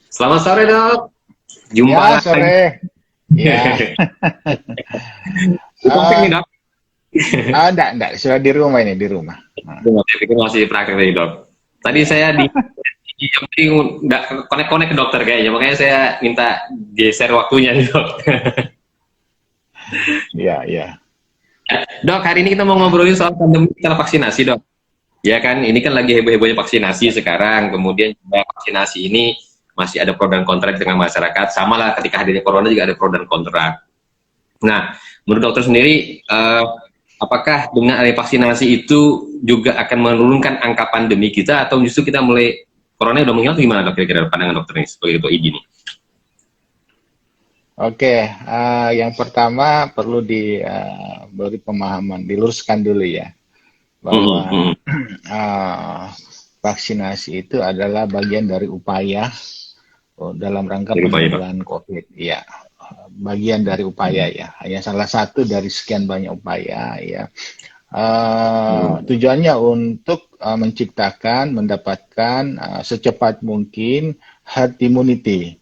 Selamat sore dok, jumpa Ya, lagi. sore. Ya. Praktek nih Eh, dok. enggak. Sudah di rumah ini, di rumah. Saya pikir masih praktek nih dok. Tadi saya di nggak konek-konek ke dokter kayaknya, makanya saya minta geser waktunya nih dok. Ya, ya. Dok, hari ini kita mau ngobrolin soal pandemi setelah vaksinasi dok. Ya kan, ini kan lagi heboh-hebohnya vaksinasi sekarang. Kemudian juga vaksinasi ini masih ada pro dan kontra di tengah masyarakat. Sama lah ketika hadirnya corona juga ada pro dan kontra. Nah, menurut dokter sendiri, apakah dengan adanya vaksinasi itu juga akan menurunkan angka pandemi kita, atau justru kita mulai corona udah menghilang, gimana dok kira-kira pandangan dokter ini sebagai ketua ID nih? Oke, yang pertama perlu beri pemahaman, diluruskan dulu ya, Hmm, bahwa hmm, eh, vaksinasi itu adalah bagian dari upaya dalam rangka dari upaya pak. penanggulangan COVID. Ya, bagian dari upaya ya, hanya salah satu dari sekian banyak upaya ya. Hmm, Tujuannya untuk menciptakan, mendapatkan secepat mungkin herd immunity.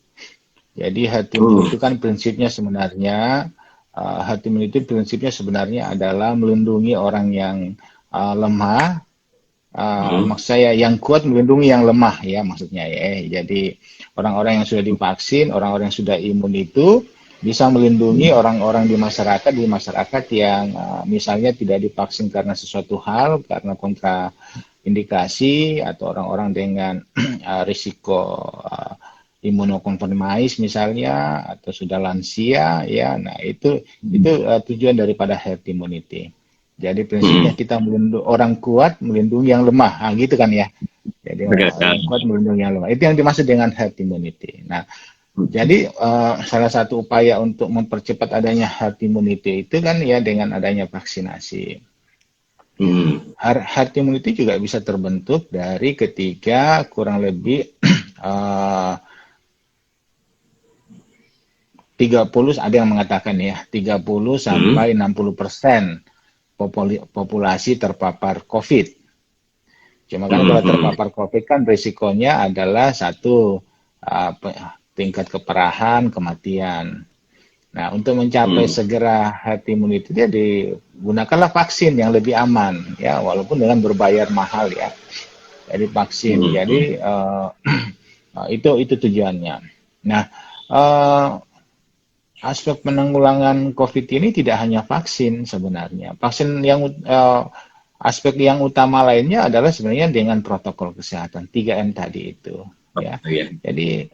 Jadi herd immunity hmm, itu kan prinsipnya sebenarnya, herd immunity prinsipnya sebenarnya adalah melindungi orang yang lemah, hmm, maksud saya yang kuat melindungi yang lemah ya maksudnya ya. Jadi orang-orang yang sudah divaksin, orang-orang yang sudah imun itu bisa melindungi orang-orang di masyarakat yang misalnya tidak divaksin karena sesuatu hal, karena kontraindikasi atau orang-orang dengan risiko imunokompromis misalnya atau sudah lansia ya. Nah, itu tujuan daripada herd immunity. Jadi hmm. prinsipnya kita melindungi orang kuat, melindungi yang lemah, nah, gitu kan ya. Jadi Oke, yang kuat melindungi yang lemah. Itu yang dimaksud dengan herd immunity. Nah, jadi salah satu upaya untuk mempercepat adanya herd immunity itu kan ya dengan adanya vaksinasi. hmm, Herd immunity juga bisa terbentuk dari ketika kurang lebih eh, 30, ada yang mengatakan ya 30 hmm, sampai 60% populasi terpapar COVID. Cuma kan hmm, kalau hmm, terpapar COVID kan risikonya adalah satu, uh, tingkat keparahan, kematian. Nah, untuk mencapai hmm, segera herd immunity dia digunakanlah vaksin yang lebih aman ya, walaupun dengan berbayar mahal ya. Jadi vaksin. hmm, hmm, Jadi itu tujuannya. Nah, uh, aspek penanggulangan COVID ini tidak hanya vaksin sebenarnya. Aspek yang utama lainnya adalah sebenarnya dengan protokol kesehatan 3M tadi itu ya. iya. Jadi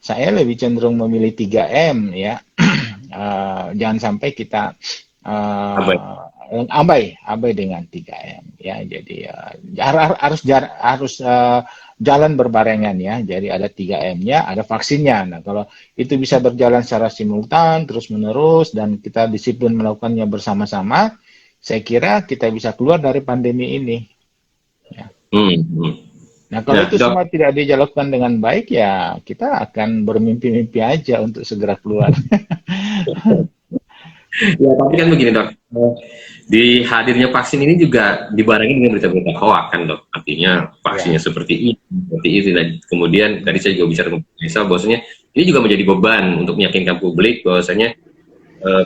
saya lebih cenderung memilih 3M ya. Jangan sampai kita Apa? abai dengan 3M ya. Jadi harus jalan berbarengan ya. Jadi ada 3M-nya, ada vaksinnya. Nah, kalau itu bisa berjalan secara simultan, terus-menerus, dan kita disiplin melakukannya bersama-sama, saya kira kita bisa keluar dari pandemi ini. Ya. Hmm, hmm. Nah, kalau Nah itu dok, semua tidak dijalankan dengan baik, ya kita akan bermimpi-mimpi aja untuk segera keluar. ya tapi kan begini dok, di hadirnya vaksin ini juga dibarengi dengan berita-berita hoax kan dok, artinya vaksinnya Ya, seperti itu, dan kemudian tadi saya juga bicara dengan Faisal bahwasanya ini juga menjadi beban untuk meyakinkan publik bahwasanya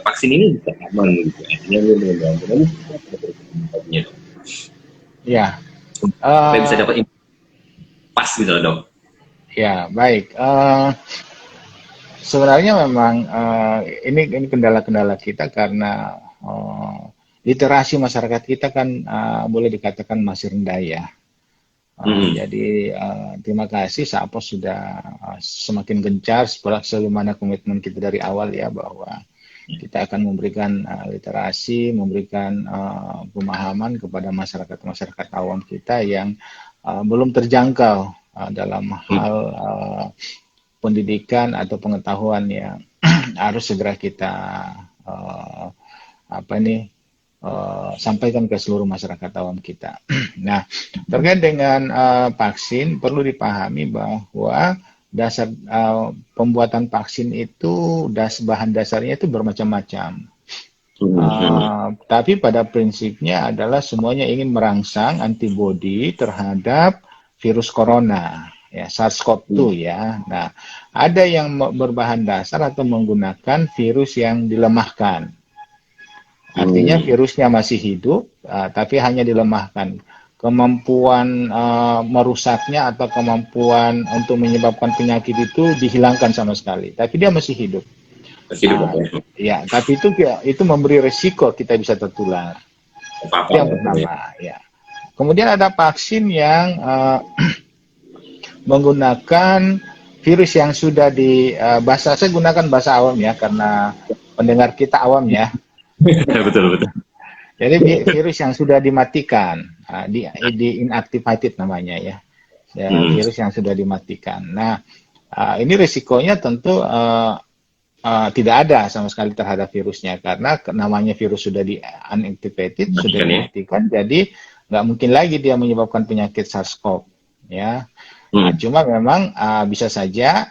vaksin ini bisa aman gitu, artinya ini membantu. Lalu dok, ya, supaya bisa Eh, dapat info pas gitu loh dok. ya, baik. Sebenarnya memang ini kendala-kendala kita karena literasi masyarakat kita kan boleh dikatakan masih rendah ya. Hmm, Jadi terima kasih Sapo sudah semakin gencar sebagaimana komitmen kita dari awal ya, bahwa kita akan memberikan literasi, memberikan pemahaman kepada masyarakat-masyarakat awam kita yang belum terjangkau dalam hmm, hal pendidikan atau pengetahuan yang harus segera kita uh, apa ini sampaikan ke seluruh masyarakat awam kita. Nah, terkait dengan vaksin perlu dipahami bahwa dasar pembuatan vaksin itu bahan dasarnya itu bermacam-macam. hmm, hmm, Tapi pada prinsipnya adalah semuanya ingin merangsang antibodi terhadap virus corona. ya, SARS-CoV-2 ya. Nah, ada yang berbahan dasar atau menggunakan virus yang dilemahkan. Artinya virusnya masih hidup, tapi hanya dilemahkan. Kemampuan merusaknya atau kemampuan untuk menyebabkan penyakit itu dihilangkan sama sekali. Tapi dia masih hidup. Masih hidup Ah, ya, tapi itu memberi resiko kita bisa tertular. apa-apa Itu yang ya. pertama. Ya. Kemudian ada vaksin yang menggunakan virus yang sudah bahasa saya gunakan bahasa awam ya karena pendengar kita awam ya. Betul betul. Jadi virus yang sudah dimatikan, di inactivated namanya ya, virus yang sudah dimatikan. Nah, ini risikonya tentu tidak ada sama sekali terhadap virusnya karena namanya virus sudah di unactivated, sudah dimatikan, jadi nggak mungkin lagi dia menyebabkan penyakit SARS-CoV ya. Nah, cuma memang bisa saja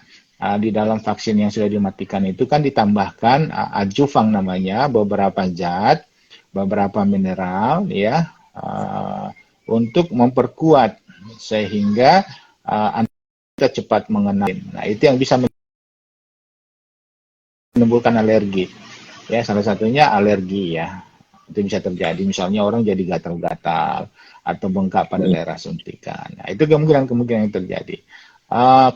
di dalam vaksin yang sudah dimatikan itu kan ditambahkan adjuvang namanya, beberapa zat, beberapa mineral ya, untuk memperkuat sehingga kita cepat mengenal. Nah, itu yang bisa menimbulkan alergi. Ya, salah satunya alergi ya. Itu bisa terjadi. Misalnya orang jadi gatal-gatal atau bengkak pada daerah suntikan. Nah, itu kemungkinan yang terjadi.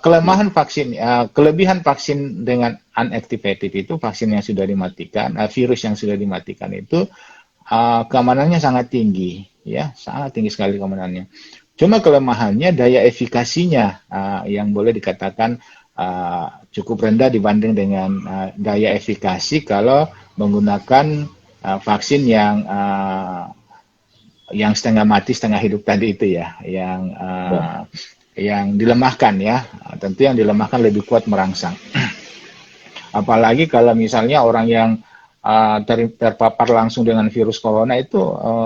Kelemahan vaksin, kelebihan vaksin dengan unactivated itu vaksin yang sudah dimatikan, virus yang sudah dimatikan itu keamanannya sangat tinggi, ya, sangat tinggi sekali keamanannya. Cuma kelemahannya daya efikasinya yang boleh dikatakan cukup rendah dibanding dengan daya efikasi kalau menggunakan vaksin yang setengah mati setengah hidup tadi itu ya, yang dilemahkan ya. Tentu yang dilemahkan lebih kuat merangsang. Apalagi kalau misalnya orang yang terpapar langsung dengan virus corona itu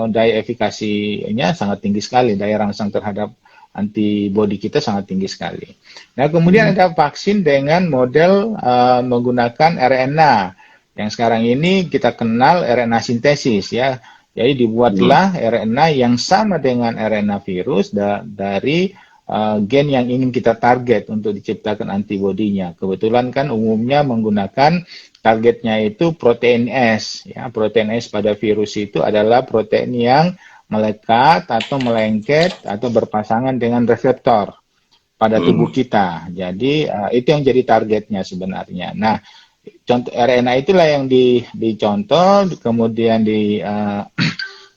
daya efikasinya sangat tinggi sekali, daya rangsang terhadap antibodi kita sangat tinggi sekali. Nah, kemudian ada vaksin dengan model menggunakan RNA. Yang sekarang ini kita kenal RNA sintesis ya. Jadi dibuatlah RNA yang sama dengan RNA virus dari gen yang ingin kita target untuk diciptakan antibodinya. Kebetulan kan umumnya menggunakan targetnya itu protein S. Ya, protein S pada virus itu adalah protein yang melekat atau melengket atau berpasangan dengan reseptor pada tubuh kita. Jadi itu yang jadi targetnya sebenarnya. Nah, contoh RNA itulah yang dicontoh, kemudian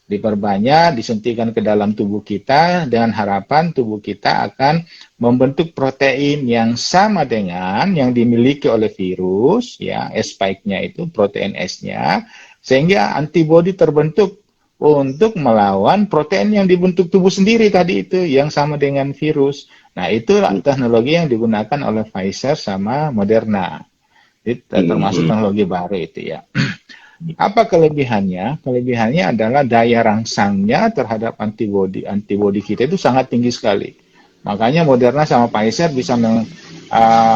diperbanyak, disuntikan ke dalam tubuh kita dengan harapan tubuh kita akan membentuk protein yang sama dengan yang dimiliki oleh virus, ya, S-spike-nya itu protein S-nya, sehingga antibodi terbentuk untuk melawan protein yang dibentuk tubuh sendiri tadi itu yang sama dengan virus. Nah, itu teknologi yang digunakan oleh Pfizer sama Moderna. Itu termasuk teknologi baru itu ya. Apa kelebihannya? Kelebihannya adalah daya rangsangnya terhadap antibodi kita itu sangat tinggi sekali. Makanya Moderna sama Pfizer bisa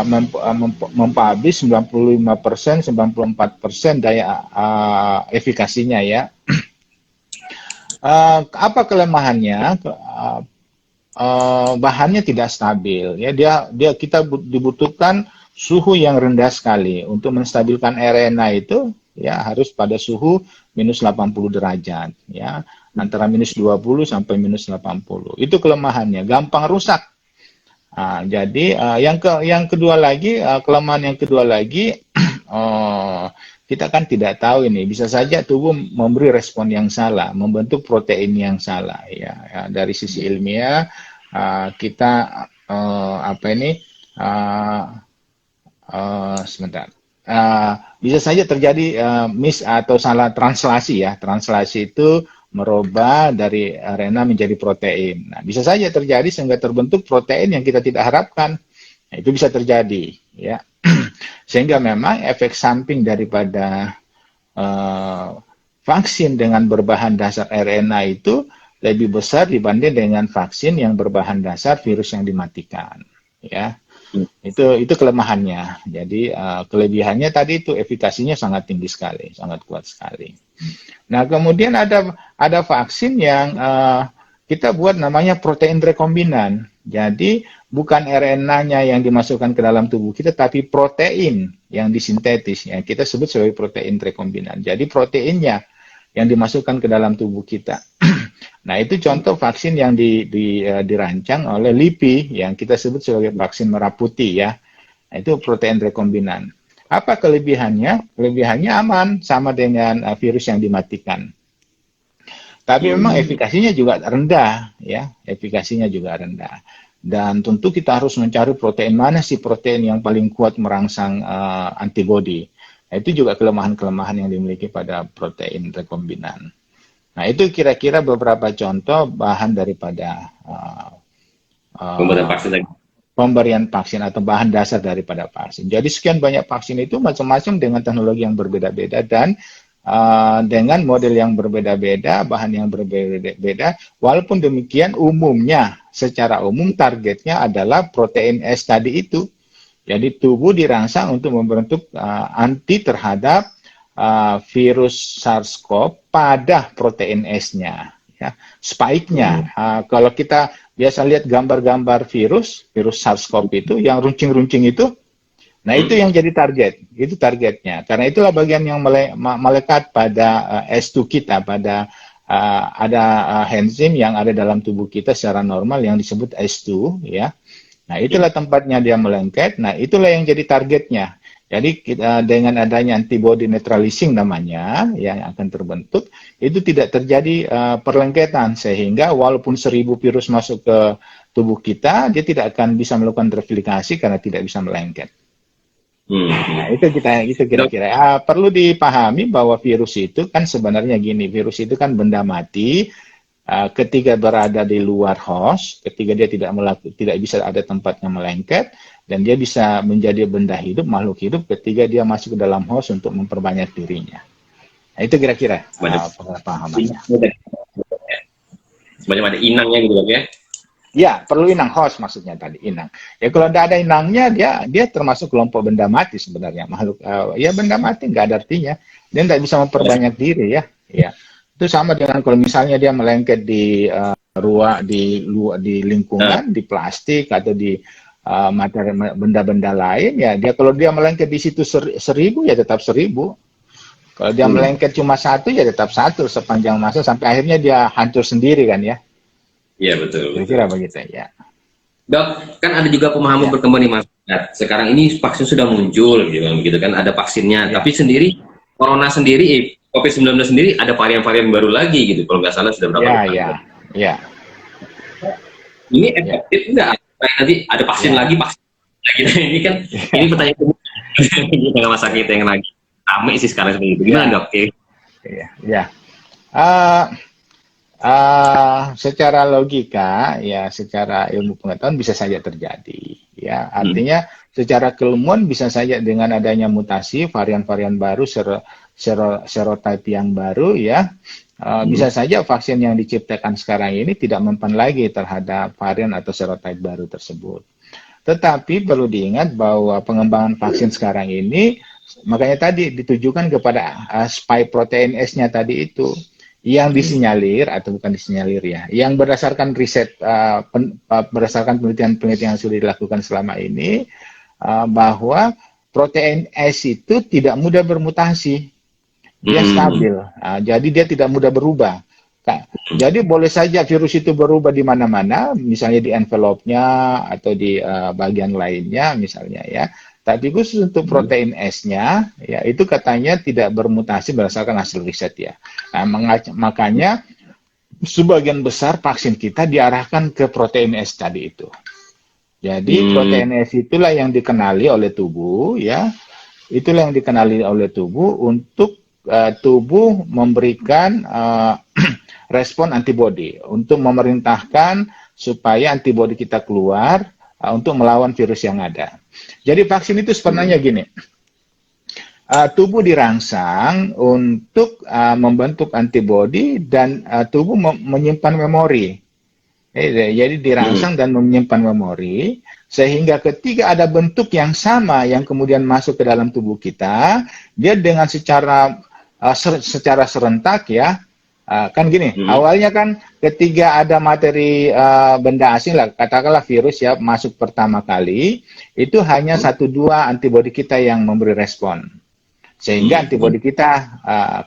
mempublish 95%, 94% daya efikasinya ya. Apa kelemahannya? Bahannya tidak stabil ya. Kita dibutuhkan suhu yang rendah sekali untuk menstabilkan RNA itu ya, harus pada suhu minus 80 derajat ya, antara minus 20 sampai minus 80. Itu kelemahannya, gampang rusak. Jadi yang kedua lagi, kelemahan yang kedua lagi, kita kan tidak tahu ini, bisa saja tubuh memberi respon yang salah, membentuk protein yang salah ya. Dari sisi ilmiah kita sebentar. Bisa saja terjadi miss atau salah translasi ya. Translasi itu merubah dari RNA menjadi protein. Nah, bisa saja terjadi sehingga terbentuk protein yang kita tidak harapkan. Nah, itu bisa terjadi ya. Sehingga memang efek samping daripada vaksin dengan berbahan dasar RNA itu lebih besar dibanding dengan vaksin yang berbahan dasar virus yang dimatikan ya. Itu kelemahannya. Jadi kelebihannya tadi itu efikasinya sangat tinggi sekali, sangat kuat sekali. Nah, kemudian ada vaksin yang kita buat namanya protein rekombinan. Jadi bukan RNA-nya yang dimasukkan ke dalam tubuh kita, tapi protein yang disintetis, yang kita sebut sebagai protein rekombinan. Jadi proteinnya yang dimasukkan ke dalam tubuh kita. Nah, itu contoh vaksin yang dirancang oleh LIPI, yang kita sebut sebagai vaksin merah putih ya. Nah, itu protein rekombinan. Apa kelebihannya? Kelebihannya aman, sama dengan virus yang dimatikan. Tapi memang efikasinya juga rendah, ya. Efikasinya juga rendah. Dan tentu kita harus mencari protein mana sih protein yang paling kuat merangsang antibodi. Nah, itu juga kelemahan-kelemahan yang dimiliki pada protein rekombinan. Nah, itu kira-kira beberapa contoh bahan daripada Pemberian vaksin lagi. pemberian vaksin atau bahan dasar daripada vaksin. Jadi sekian banyak vaksin itu macam-macam dengan teknologi yang berbeda-beda dan dengan model yang berbeda-beda, bahan yang berbeda-beda. Walaupun demikian, umumnya, secara umum targetnya adalah protein S tadi itu. Jadi tubuh dirangsang untuk membentuk anti terhadap virus SARS-CoV pada protein S-nya. Ya, spike-nya. Kalau kita biasa lihat gambar-gambar virus SARS-CoV itu, yang runcing-runcing itu, nah itu yang jadi target, itu targetnya. Karena itulah bagian yang melekat pada S2 kita, pada ada enzim yang ada dalam tubuh kita secara normal yang disebut S2, ya. Nah itulah tempatnya dia melengket. Nah itulah yang jadi targetnya. Jadi kita, dengan adanya antibody neutralizing namanya yang akan terbentuk, itu tidak terjadi perlengketan, sehingga walaupun 1000 virus masuk ke tubuh kita, dia tidak akan bisa melakukan replikasi karena tidak bisa melengket. Nah, itu kira-kira. Perlu dipahami bahwa virus itu kan sebenarnya gini, virus itu kan benda mati. Ketika berada di luar host, ketika dia tidak bisa ada tempatnya melengket, dan dia bisa menjadi benda hidup, makhluk hidup ketika dia masuk ke dalam host untuk memperbanyak dirinya. Nah, itu kira-kira pemahamannya. Semacam ada inangnya gitu ya? Ya, perlu inang, host maksudnya tadi, inang. Ya kalau tidak ada inangnya, dia termasuk kelompok benda mati sebenarnya, makhluk. Ya benda mati nggak ada artinya, dia tidak bisa memperbanyak diri ya. Ya. Itu sama dengan kalau misalnya dia melengket di di lingkungan, di plastik atau di materi benda-benda lain, ya dia kalau dia melengket di situ 1000 ya tetap 1000. Kalau dia melengket cuma 1 ya tetap 1 sepanjang masa sampai akhirnya dia hancur sendiri kan ya. Iya betul. Kira-kira begitu ya. Dok, kan ada juga pemahaman berkembang di masyarakat. Sekarang ini vaksin sudah muncul gitu kan, ada vaksinnya. Tapi sendiri corona sendiri COVID-19 sendiri ada varian-varian baru lagi gitu, kalau nggak salah sudah berapa bulan. Ya. Ini efektif nggak? Nanti ada vaksin lagi, vaksin lagi. Ini kan, ini pertanyaan di tengah masa kita yang lagi ramai sih sekarang seperti itu. Gimana dok? Ya. Secara logika, ya secara ilmu pengetahuan bisa saja terjadi. Ya, artinya secara keilmuan bisa saja dengan adanya mutasi, varian-varian baru, serotype yang baru ya, bisa saja vaksin yang diciptakan sekarang ini tidak mempan lagi terhadap varian atau serotype baru tersebut. Tetapi perlu diingat bahwa pengembangan vaksin sekarang ini, makanya tadi ditujukan kepada spike protein S-nya tadi itu, yang disinyalir atau bukan disinyalir ya, yang berdasarkan riset, berdasarkan penelitian yang sudah dilakukan selama ini, bahwa protein S itu tidak mudah bermutasi. Dia stabil, jadi dia tidak mudah berubah. Jadi boleh saja virus itu berubah di mana-mana, misalnya di envelope-nya atau di bagian lainnya misalnya ya. Tapi khusus untuk protein S-nya, ya itu katanya tidak bermutasi berdasarkan hasil riset ya. Nah, makanya sebagian besar vaksin kita diarahkan ke protein S tadi itu. Jadi protein S itulah yang dikenali oleh tubuh ya. Itulah yang dikenali oleh tubuh untuk tubuh memberikan respon antibodi untuk memerintahkan supaya antibodi kita keluar untuk melawan virus yang ada. Jadi vaksin itu sebenarnya gini, tubuh dirangsang untuk membentuk antibodi dan tubuh menyimpan memori. Jadi dirangsang dan menyimpan memori sehingga ketika ada bentuk yang sama yang kemudian masuk ke dalam tubuh kita, dia dengan secara serentak ya, kan gini, awalnya kan ketika ada materi benda asing lah, katakanlah virus ya masuk pertama kali, itu hanya 1-2 antibodi kita yang memberi respon, sehingga antibodi kita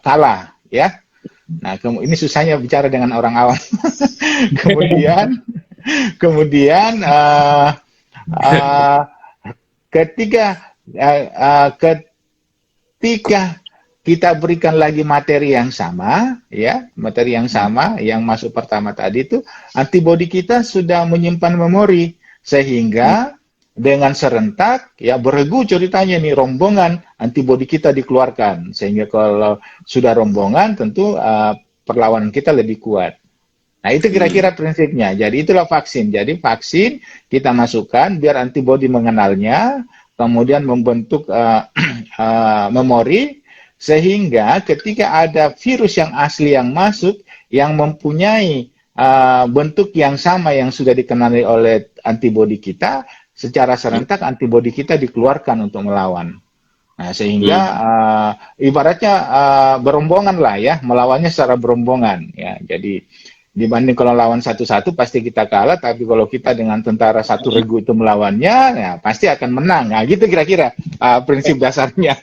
kalah ya. Nah, ini susahnya bicara dengan orang awam. kemudian kemudian ketika ketika kita berikan lagi materi yang sama, ya, materi yang sama yang masuk pertama tadi itu, antibodi kita sudah menyimpan memori, sehingga dengan serentak, ya, beregu ceritanya nih, rombongan antibodi kita dikeluarkan, sehingga kalau sudah rombongan tentu perlawanan kita lebih kuat. Nah, itu kira-kira prinsipnya. Jadi itulah vaksin. Jadi vaksin kita masukkan biar antibodi mengenalnya, kemudian membentuk memori, sehingga ketika ada virus yang asli yang masuk, yang mempunyai bentuk yang sama yang sudah dikenali oleh antibodi kita, secara serentak antibodi kita dikeluarkan untuk melawan. Nah, sehingga ibaratnya berombongan lah ya, melawannya secara berombongan ya. Jadi dibanding kalau lawan satu-satu pasti kita kalah, tapi kalau kita dengan tentara satu regu itu melawannya, ya pasti akan menang. Nah, gitu kira-kira prinsip dasarnya.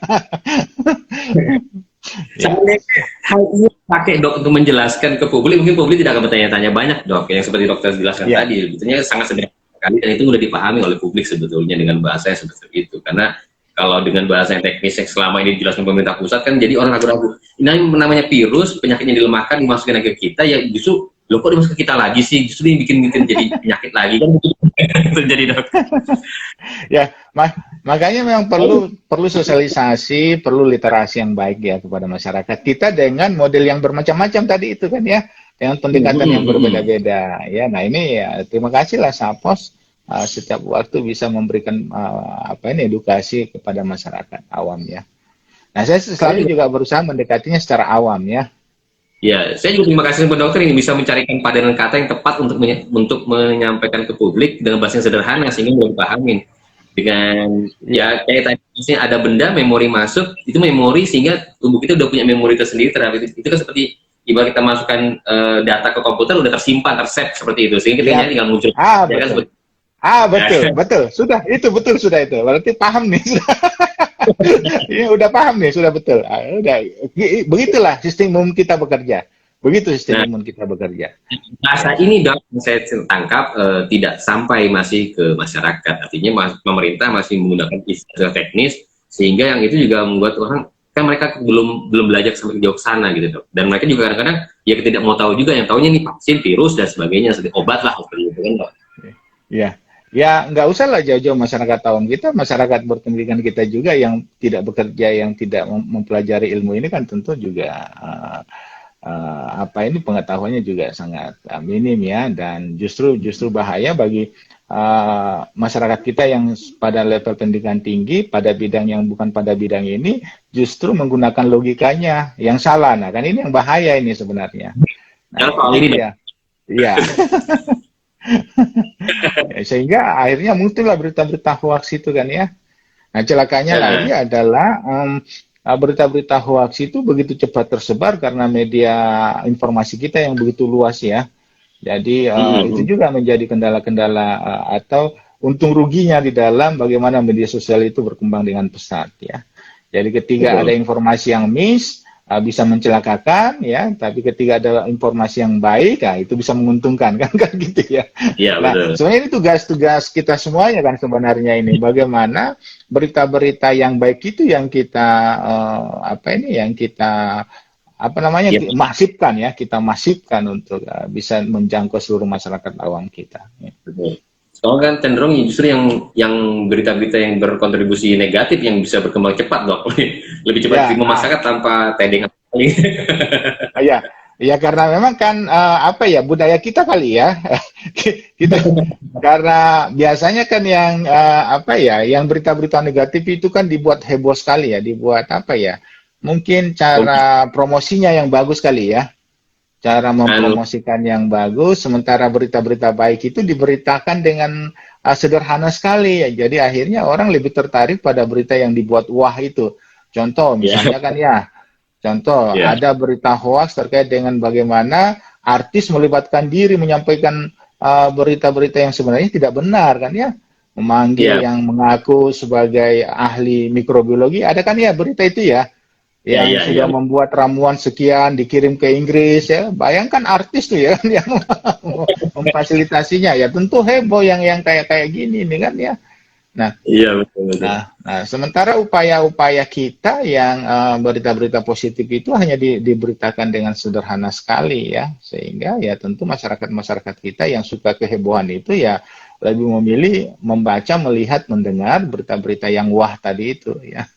Sebenarnya hal ini pakai dok untuk menjelaskan ke publik, mungkin publik tidak akan bertanya-tanya banyak dok, yang seperti dokter jelaskan tadi, sebetulnya sangat sederhana sekali dan itu sudah dipahami oleh publik sebetulnya dengan bahasa yang seperti itu. Karena kalau dengan bahasa yang teknis yang selama ini dijelaskan pemerintah pusat kan jadi orang ragu-ragu. Ini namanya virus, penyakitnya dilemahkan, dimasukin ke kita, ya justru lo kok dimasukin ke kita lagi sih, justru ini bikin jadi penyakit lagi kan terjadi dok. Ya, makanya memang perlu sosialisasi, perlu literasi yang baik ya kepada masyarakat kita dengan model yang bermacam-macam tadi itu kan ya, dengan pendekatan yang berbeda-beda ya. Nah, ini ya terima kasih lah Sapos setiap waktu bisa memberikan edukasi kepada masyarakat awam ya. Nah, saya selalu juga berusaha mendekatinya secara awam ya. Ya, saya juga terima kasih kepada dokter ini bisa mencarikan padanan kata yang tepat untuk menyampaikan ke publik dengan bahasa yang sederhana sehingga mudah dipahamin. Dengan ya kayak tadi misalnya ada benda memori masuk, itu memori sehingga tubuh kita udah punya memori tersendiri terhadap itu. Itu kan seperti ibarat kita masukkan data ke komputer udah tersimpan, tersave seperti itu sehingga kita tinggal muncul. Betul. Betul. Sudah itu betul sudah itu. Berarti paham nih. Ini udah paham nih, sudah betul. Udah begitulah sistem imun kita bekerja. Begitu sistem imun kita bekerja. Bahasa ini dok, saya tangkap tidak sampai masih ke masyarakat. Artinya pemerintah masih menggunakan istilah teknis sehingga yang itu juga membuat orang kan mereka belum belajar sampai jauh sana gitu dok. Dan mereka juga kadang-kadang ya tidak mau tahu juga, yang taunya nih vaksin, virus dan sebagainya, seperti obat lah seperti itu kan dok. Iya. Ya, nggak usah lah jauh-jauh masyarakat awam kita, masyarakat berpendidikan kita juga yang tidak bekerja, yang tidak mempelajari ilmu ini kan tentu juga pengetahuannya juga sangat minim ya, dan justru bahaya bagi masyarakat kita yang pada level pendidikan tinggi pada bidang yang bukan pada bidang ini justru menggunakan logikanya yang salah. Nah, kan ini yang bahaya ini sebenarnya. Nah, ini dia. Iya. Sehingga akhirnya muncullah berita-berita hoax itu kan ya. Nah, celakanya lagi adalah berita-berita hoax itu begitu cepat tersebar karena media informasi kita yang begitu luas ya. Jadi itu juga menjadi kendala-kendala atau untung ruginya di dalam bagaimana media sosial itu berkembang dengan pesat ya. Jadi ketika ada informasi yang miss bisa mencelakakan ya, tapi ketika ada informasi yang baik, itu bisa menguntungkan kan gitu ya. Iya, nah, betul. Sebenarnya ini tugas kita semuanya kan sebenarnya ini, bagaimana berita-berita yang baik itu yang kita masifkan ya, kita masifkan untuk bisa menjangkau seluruh masyarakat awam kita. Ya. Betul. Soalnya kan cenderung justru yang berita-berita yang berkontribusi negatif yang bisa berkembang cepat dok, lebih cepat diterima masyarakat tanpa tedeng. Ya karena memang kan budaya kita kali ya, kita karena biasanya kan yang berita-berita negatif itu kan dibuat heboh sekali ya, dibuat mungkin cara promosinya yang bagus kali ya. Cara mempromosikan yang bagus, sementara berita-berita baik itu diberitakan dengan sederhana sekali ya. Jadi akhirnya orang lebih tertarik pada berita yang dibuat wah itu. Contoh misalnya ada berita hoax terkait dengan bagaimana artis melibatkan diri menyampaikan berita-berita yang sebenarnya tidak benar kan ya, memanggil Iya, yang mengaku sebagai ahli mikrobiologi, ada kan ya berita itu ya, iya, yang iya, iya. sudah membuat ramuan sekian dikirim ke Inggris ya. Bayangkan artis tuh ya kan yang memfasilitasinya ya, tentu heboh yang kayak kayak gini nih kan ya. Nah, Iya, betul, betul. sementara upaya-upaya kita yang berita-berita positif itu hanya diberitakan dengan sederhana sekali ya, sehingga ya tentu masyarakat-masyarakat kita yang suka kehebohan itu ya lebih memilih membaca, melihat, mendengar berita-berita yang wah tadi itu ya.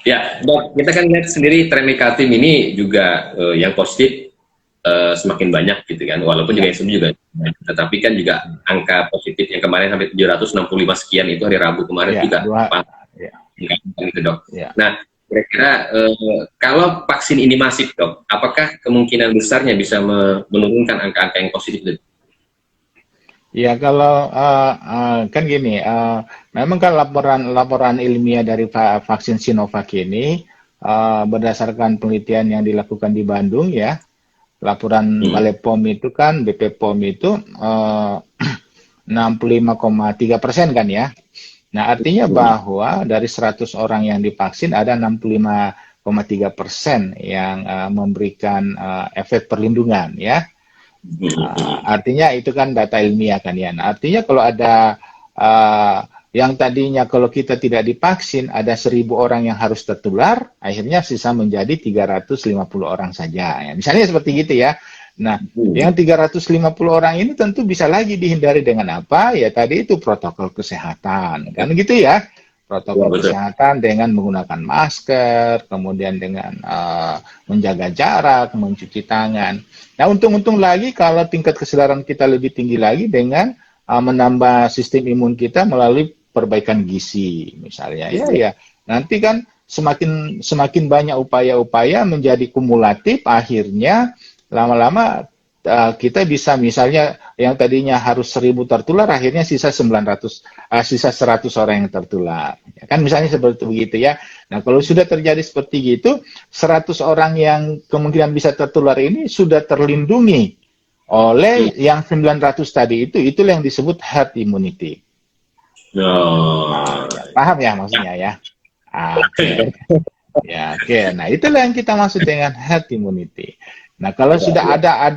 Ya, Dok, kita kan lihat sendiri tren Kaltim ini juga yang positif semakin banyak gitu kan, walaupun juga Ya, yang sembuh juga banyak. Tetapi kan juga angka positif yang kemarin sampai 765 sekian itu hari Rabu kemarin ya, juga dua, pas ya, gitu, Dok. ya. Nah, kira-kira kalau vaksin ini masif, Dok, apakah kemungkinan besarnya bisa menurunkan angka-angka yang positif itu? Ya kalau kan gini, memang kan laporan ilmiah dari vaksin Sinovac ini berdasarkan penelitian yang dilakukan di Bandung ya, laporan Hmm. Balai POM itu kan, BP POM itu 65,3% kan ya. Nah artinya Hmm. bahwa dari 100 orang yang divaksin ada 65,3% yang memberikan efek perlindungan ya. Hmm. Artinya itu kan data ilmiah kan ya. Nah, artinya kalau ada uh, yang tadinya kalau kita tidak divaksin ada 1.000 orang yang harus tertular, akhirnya sisa menjadi 350 orang saja. Ya, misalnya seperti gitu ya. Nah, Hmm. yang 350 orang ini tentu bisa lagi dihindari dengan apa? Ya tadi itu protokol kesehatan, kan gitu ya. Ya, Protokol betul. kesehatan dengan menggunakan masker, kemudian dengan menjaga jarak, mencuci tangan. Nah, untung-untung lagi kalau tingkat kesadaran kita lebih tinggi lagi dengan menambah sistem imun kita melalui perbaikan gizi, misalnya. Ya, Iya. ya. Nanti kan semakin semakin banyak upaya-upaya menjadi kumulatif, akhirnya lama-lama kita bisa misalnya yang tadinya harus 1.000 tertular, akhirnya sisa 100 orang yang tertular. Ya, kan misalnya seperti begitu ya. Nah, kalau sudah terjadi seperti gitu, 100 orang yang kemungkinan bisa tertular ini sudah terlindungi Hmm. oleh yang 900 tadi itu, itulah yang disebut herd immunity. Oh. Ya, paham ya maksudnya ya? Oke. Ya, oke. Nah, itulah yang kita maksud dengan herd immunity. Nah, kalau Ya, sudah ya.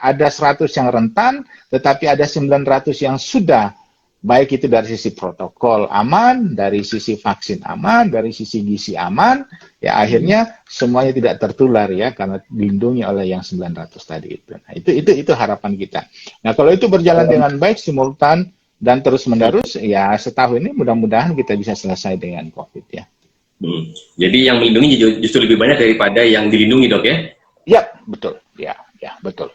ada 100 yang rentan, tetapi ada 900 yang sudah, baik itu dari sisi protokol aman, dari sisi vaksin aman, dari sisi gizi aman, ya Hmm. akhirnya semuanya tidak tertular ya karena dilindungi oleh yang 900 tadi itu. Nah, itu harapan kita. Nah, kalau itu berjalan dengan baik, simultan dan terus-menerus, ya setahun ini mudah-mudahan kita bisa selesai dengan COVID ya. Hmm. Jadi yang melindungi justru lebih banyak daripada yang dilindungi, Dok ya? Ya, betul. Ya, ya, betul.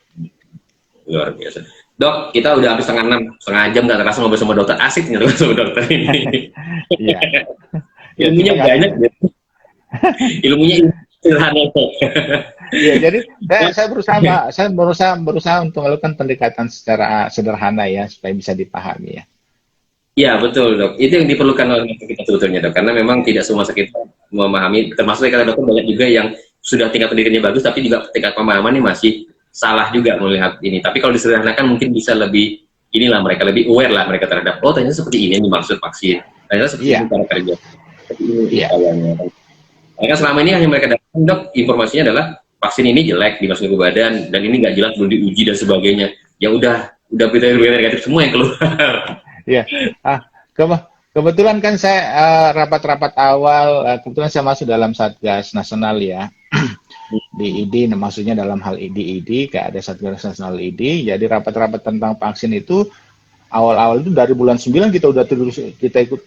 Luar biasa. Dok, kita udah habis setengah jam nggak terasa ngobrol sama dokter. Asik nggak sama dokter ini? Iya. Ya, Ilmunya terima kasih. banyak, gitu. Ilmunya sederhana. Iya, jadi saya berusaha untuk melakukan pendekatan secara sederhana ya supaya bisa dipahami ya. Iya, betul, Dok. Itu yang diperlukan oleh kita sebetulnya, Dok. Karena memang Ya, tidak semua sakit memahami, termasuk kata dokter banyak juga yang sudah tingkat pendidikannya bagus, tapi juga tingkat pemahamannya masih salah juga melihat ini. Tapi kalau disederhanakan mungkin bisa lebih, inilah mereka lebih aware lah mereka terhadap, oh ternyata seperti ini yang dimaksud vaksin. Ternyata seperti ini iya, cara kerja. Seperti ini iya, upayanya. Karena selama ini hanya mereka dapat, Dok, informasinya adalah vaksin ini jelek dimasukin ke badan, dan ini nggak jelas, belum diuji dan sebagainya. Ya udah berita-berita negatif semua yang keluar. iya. Ah, kebetulan kan saya rapat-rapat awal, kebetulan saya masuk dalam Satgas Nasional ya. Di ID, nah, maksudnya dalam hal di ID, kayak ada Satgas Nasional ID, jadi rapat-rapat tentang vaksin itu awal-awal itu dari bulan 9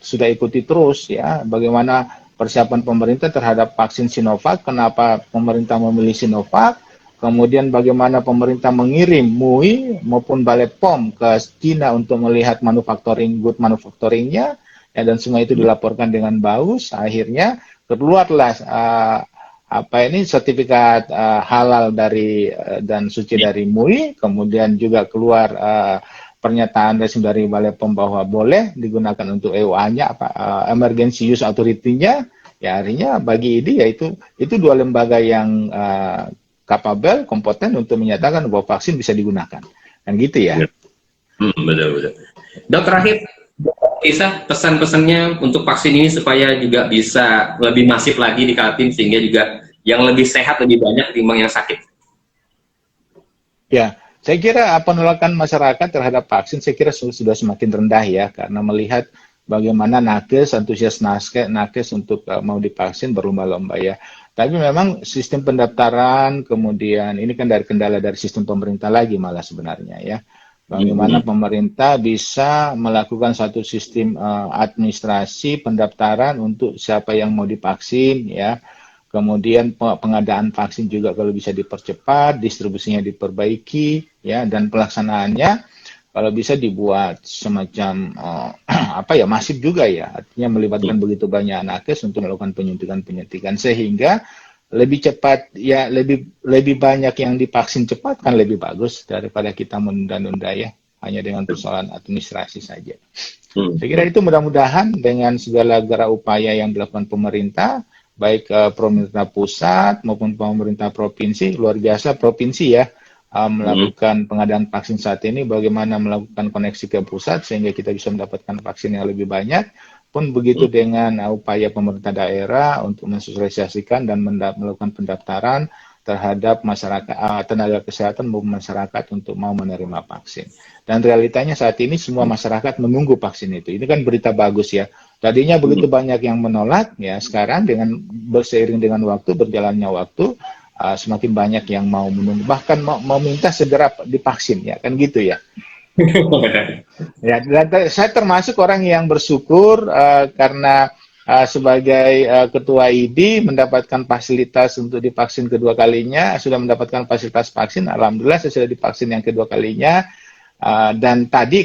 sudah ikuti terus ya bagaimana persiapan pemerintah terhadap vaksin Sinovac, kenapa pemerintah memilih Sinovac, kemudian bagaimana pemerintah mengirim MUI maupun Balai POM ke Cina untuk melihat good manufacturingnya ya, dan semua itu dilaporkan dengan bagus, akhirnya keluarlah sertifikat halal dari dan suci dari MUI, kemudian juga keluar pernyataan resmi dari Balai POM bahwa boleh digunakan untuk EUA-nya, emergency use authority-nya, ya artinya bagi ID ya itu dua lembaga yang kapabel, kompeten untuk menyatakan bahwa vaksin bisa digunakan. Kan gitu ya. Betul. Dok, terakhir, Isa, pesan-pesannya untuk vaksin ini supaya juga bisa lebih masif lagi di Kaltim, sehingga juga yang lebih sehat lebih banyak ketimbang yang sakit. Ya, saya kira penolakan masyarakat terhadap vaksin saya kira sudah semakin rendah ya, karena melihat bagaimana antusias nakes untuk mau divaksin berlomba-lomba ya. Tapi memang sistem pendaftaran, kemudian ini kan dari kendala dari sistem pemerintah lagi malah sebenarnya ya. Bagaimana pemerintah bisa melakukan satu sistem administrasi pendaftaran untuk siapa yang mau divaksin ya. Kemudian pengadaan vaksin juga kalau bisa dipercepat, distribusinya diperbaiki ya, dan pelaksanaannya kalau bisa dibuat semacam masif juga ya, artinya melibatkan begitu banyak nakes untuk melakukan penyuntikan sehingga lebih cepat ya, lebih banyak yang divaksin cepat kan lebih bagus daripada kita menunda-nunda ya hanya dengan persoalan administrasi saja. Saya kira itu mudah-mudahan dengan segala gerak upaya yang dilakukan pemerintah, baik pemerintah pusat maupun pemerintah provinsi, luar biasa provinsi ya melakukan pengadaan vaksin saat ini, bagaimana melakukan koneksi ke pusat sehingga kita bisa mendapatkan vaksin yang lebih banyak. Pun begitu dengan upaya pemerintah daerah untuk mensosialisasikan dan melakukan pendaftaran terhadap masyarakat, tenaga kesehatan maupun masyarakat untuk mau menerima vaksin. Dan realitanya saat ini semua masyarakat menunggu vaksin itu. Ini kan berita bagus ya. Tadinya begitu banyak yang menolak, ya sekarang dengan berseiring dengan waktu, berjalannya waktu, semakin banyak yang mau menunggu, bahkan mau minta segera divaksin ya, kan gitu ya. Ya, dan saya termasuk orang yang bersyukur karena sebagai ketua ID mendapatkan fasilitas untuk divaksin kedua kalinya, sudah mendapatkan fasilitas vaksin, alhamdulillah saya sudah divaksin yang kedua kalinya. Dan tadi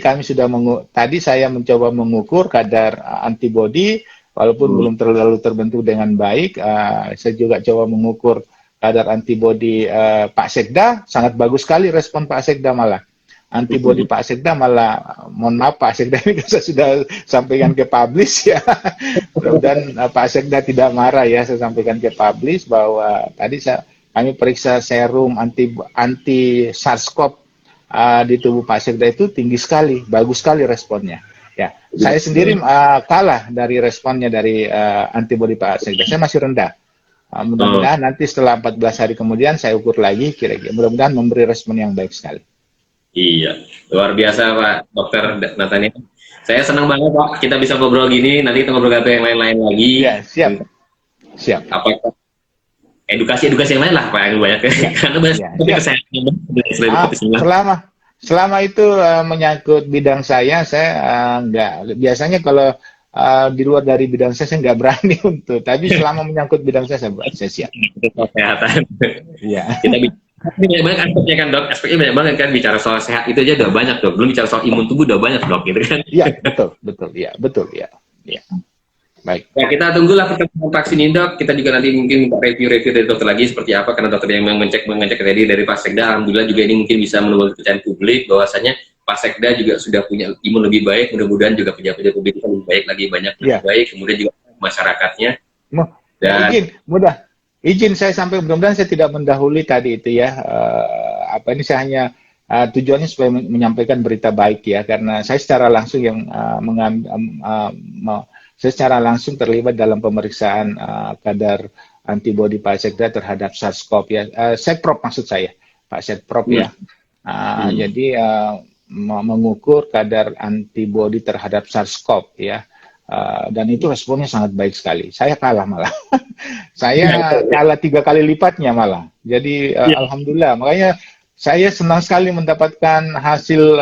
saya mencoba mengukur kadar antibodi, walaupun belum terlalu terbentuk dengan baik. Saya juga coba mengukur kadar antibodi Pak Sekda, sangat bagus sekali respon Pak Sekda malah. Antibodi Pak Sekda malah, mohon maaf Pak Sekda ini saya sudah sampaikan ke publish ya. Dan Pak Sekda tidak marah ya, saya sampaikan ke publish bahwa tadi kami periksa serum anti SARS-CoV di tubuh Pak Sekda itu tinggi sekali, bagus sekali responnya. Ya, saya sendiri kalah dari responnya dari antibodi Pak Sekda. Saya masih rendah. Mudah-mudahan nanti setelah 14 hari kemudian saya ukur lagi, kira-kira mudah-mudahan memberi respon yang baik sekali. Iya, luar biasa Pak Dokter Nathaniel. Saya senang banget Pak, kita bisa ngobrol gini, nanti kita ngobrol yang lain-lain lagi. Ya, siap. Apakah edukasi yang lain lah Pak, yang banyak ya. Karena banyak kesehatan. Selama itu menyangkut bidang saya nggak, biasanya kalau di luar dari bidang saya nggak berani untuk, tapi selama menyangkut bidang saya siap. Kesehatan. Iya. Kita banyak banget aspeknya kan Dok, aspeknya banyak banget kan, bicara soal sehat itu aja udah banyak Dok, belum bicara soal imun tubuh udah banyak Dok, gitu kan. Iya, betul ya. Baik. Ya, kita tunggulah perkembangan vaksin ini Dok, kita juga nanti mungkin review dari dokter lagi seperti apa, karena dokter yang mengecek tadi dari Pak Sekda, alhamdulillah juga ini mungkin bisa menurut kepercayaan publik bahwasanya Pak Sekda juga sudah punya imun lebih baik, mudah-mudahan juga pejabat publik lebih baik lagi, banyak lebih baik, kemudian juga masyarakatnya. Izin saya sampai, mudah-mudahan saya tidak mendahului tadi itu ya. Ini saya hanya tujuannya supaya menyampaikan berita baik ya, karena saya secara langsung saya secara langsung terlibat dalam pemeriksaan kadar antibodi Pak Sekda terhadap SARS-CoV ya. Setprop maksud saya, Pak Setprop ya. Jadi mengukur kadar antibodi terhadap SARS-CoV ya. Dan itu responnya sangat baik sekali. Saya kalah malah. Saya kalah 3 kali lipatnya malah. Jadi alhamdulillah. Makanya saya senang sekali mendapatkan hasil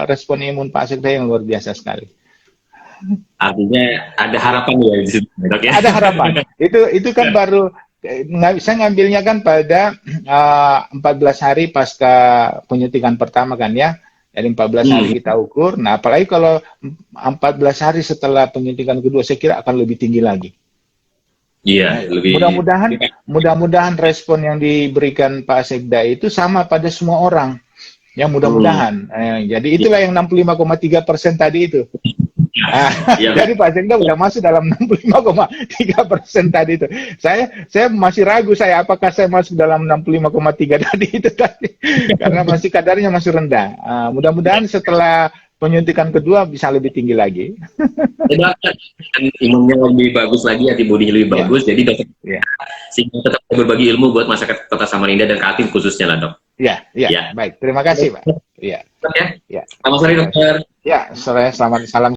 respon imun Pak Sekda yang luar biasa sekali. Artinya ada harapan ya di situ, Dok ya. Ada harapan. Itu kan baru saya ngambilnya kan pada 14 hari pasca penyuntikan pertama kan ya. Jadi 14 hari kita ukur. Nah, apalagi kalau 14 hari setelah penyuntikan kedua, saya kira akan lebih tinggi lagi. Iya, lebih. Mudah-mudahan respon yang diberikan Pak Sekda itu sama pada semua orang. Ya, mudah-mudahan. Jadi itulah yang 65,3% tadi itu. Iya, Jadi Pak Sekda udah masuk dalam 65,3% tadi itu. Saya masih ragu apakah saya masuk dalam 65,3 tadi itu tadi. Karena masih kadarnya masih rendah. Mudah-mudahan setelah penyuntikan kedua bisa lebih tinggi lagi. Dok, kan imunnya lebih bagus lagi, antibodinya lebih Ya, bagus, jadi dokter ya, sehingga tetap berbagi ilmu buat masyarakat Kota Samarinda dan Kaltim khususnya lah, Dok. ya, ya. Ya. Baik, terima kasih Pak. Ya, Ya. ya. Selamat sore, dokter. Ya, selamat salam.